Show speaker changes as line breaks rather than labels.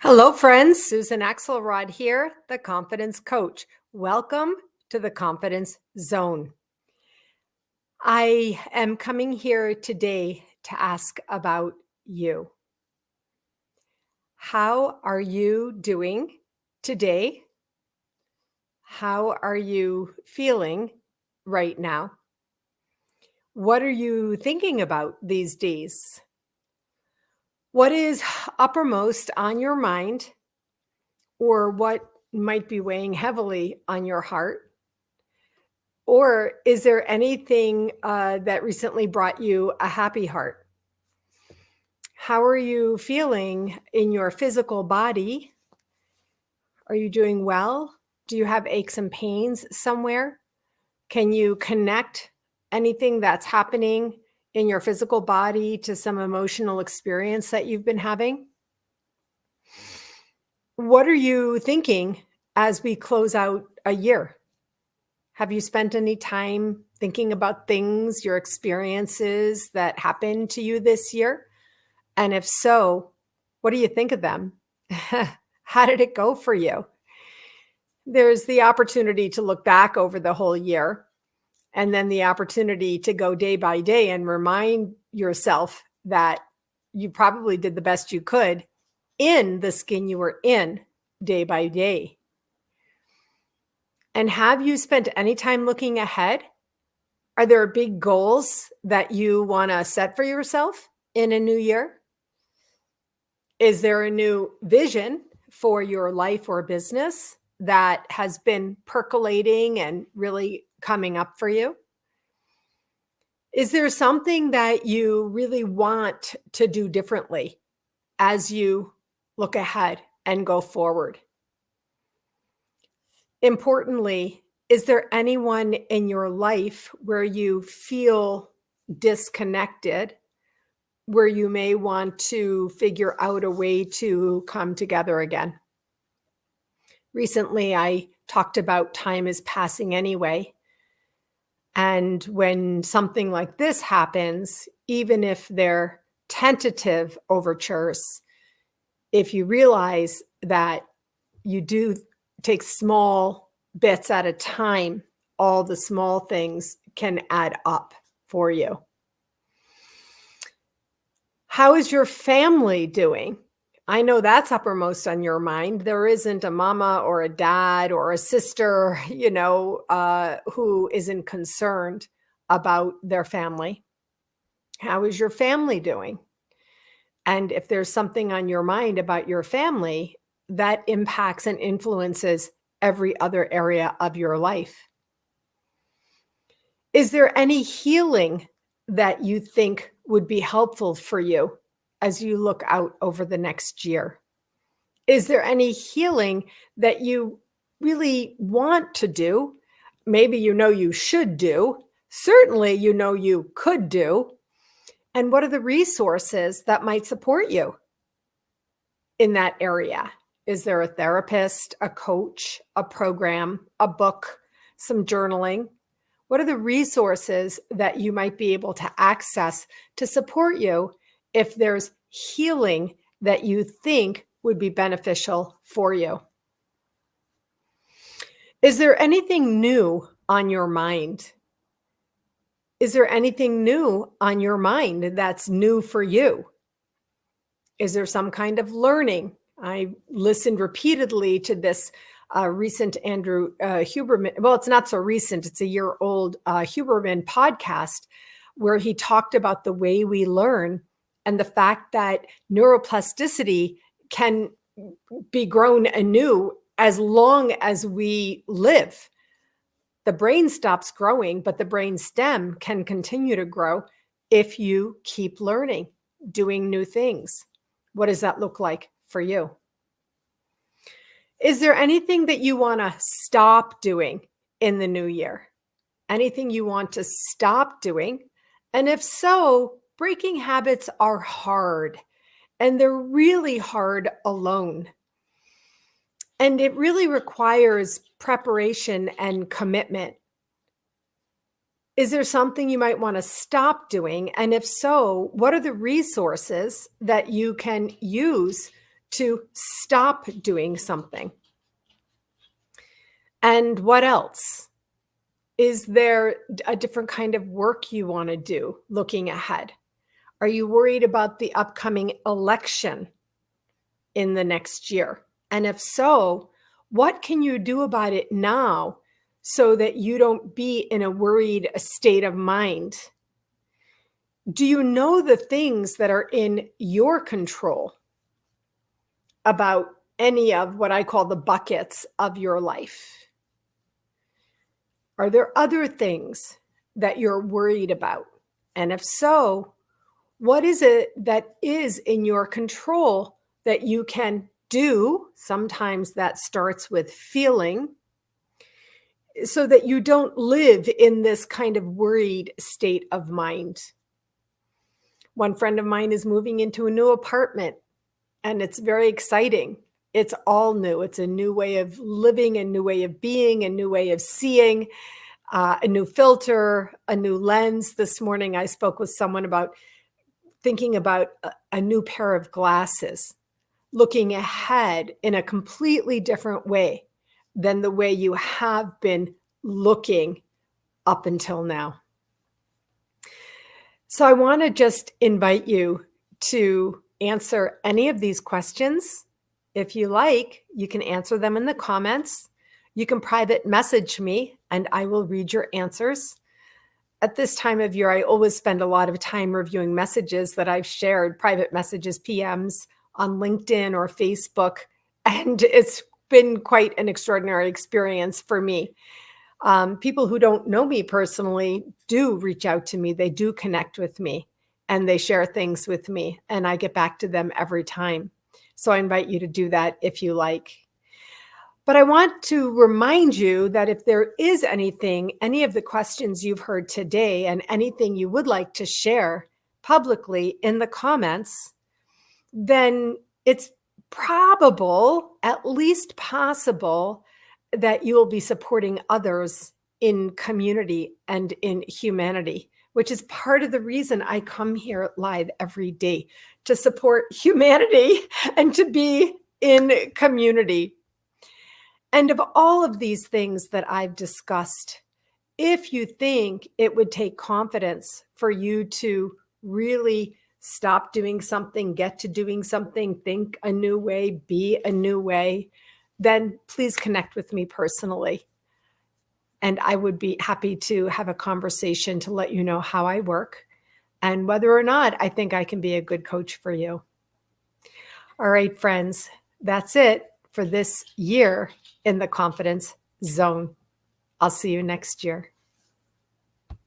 Hello, friends. Susan Axelrod here, the Confidence Coach. Welcome to the Confidence Zone. I am coming here today to ask about you. How are you doing today? How are you feeling right now? What are you thinking about these days? What is uppermost on your mind, or what might be weighing heavily on your heart? Or is there anything that recently brought you a happy heart? How are you feeling in your physical body? Are you doing well? Do you have aches and pains somewhere? Can you connect anything that's happening in your physical body to some emotional experience that you've been having? What are you thinking as we close out a year? Have you spent any time thinking about things, your experiences that happened to you this year? And if so, what do you think of them? How did it go for you? There's the opportunity to look back over the whole year, and then the opportunity to go day by day and remind yourself that you probably did the best you could in the skin you were in day by day. And have you spent any time looking ahead? Are there big goals that you want to set for yourself in a new year? Is there a new vision for your life or business that has been percolating and really coming up for you? Is there something that you really want to do differently as you look ahead and go forward? Importantly, is there anyone in your life where you feel disconnected, where you may want to figure out a way to come together again? Recently, I talked about time is passing anyway. And when something like this happens, even if they're tentative overtures, if you realize that you do take small bits at a time, all the small things can add up for you. How is your family doing? I know that's uppermost on your mind. There isn't a mama or a dad or a sister, who isn't concerned about their family. How is your family doing? And if there's something on your mind about your family, that impacts and influences every other area of your life. Is there any healing that you think would be helpful for you as you look out over the next year? Is there any healing that you really want to do? Maybe you know you should do. Certainly, you know you could do. And what are the resources that might support you in that area? Is there a therapist, a coach, a program, a book, some journaling? What are the resources that you might be able to access to support you if there's healing that you think would be beneficial for you? Is there anything new on your mind? Is there anything new on your mind that's new for you? Is there some kind of learning? I listened repeatedly to this recent Andrew Huberman. Well, it's not so recent. It's a year-old Huberman podcast where he talked about the way we learn and the fact that neuroplasticity can be grown anew as long as we live. The brain stops growing, but the brain stem can continue to grow if you keep learning, doing new things. What does that look like for you? Is there anything that you want to stop doing in the new year? Anything you want to stop doing? And if so, breaking habits are hard, and they're really hard alone. And it really requires preparation and commitment. Is there something you might want to stop doing? And if so, what are the resources that you can use to stop doing something? And what else? Is there a different kind of work you want to do looking ahead? Are you worried about the upcoming election in the next year? And if so, what can you do about it now so that you don't be in a worried state of mind? Do you know the things that are in your control about any of what I call the buckets of your life? Are there other things that you're worried about? And if so, what is it that is in your control that you can do? Sometimes that starts with feeling, so that you don't live in this kind of worried state of mind. One friend of mine is moving into a new apartment, and it's very exciting. It's all new. It's a new way of living, a new way of being, a new way of seeing, a new filter, a new lens. This morning, I spoke with someone about thinking about a new pair of glasses, looking ahead in a completely different way than the way you have been looking up until now. So I want to just invite you to answer any of these questions. If you like, you can answer them in the comments. You can private message me and I will read your answers. At this time of year, I always spend a lot of time reviewing messages that I've shared, private messages, PMs on LinkedIn or Facebook. And it's been quite an extraordinary experience for me. People who don't know me personally do reach out to me. They do connect with me and they share things with me, and I get back to them every time. So I invite you to do that if you like. But I want to remind you that if there is anything, any of the questions you've heard today and anything you would like to share publicly in the comments, then it's probable, at least possible, that you will be supporting others in community and in humanity, which is part of the reason I come here live every day, to support humanity and to be in community. And of all of these things that I've discussed, if you think it would take confidence for you to really stop doing something, get to doing something, think a new way, be a new way, then please connect with me personally. And I would be happy to have a conversation to let you know how I work and whether or not I think I can be a good coach for you. All right, friends, that's it for this year in the confidence zone. I'll see you next year.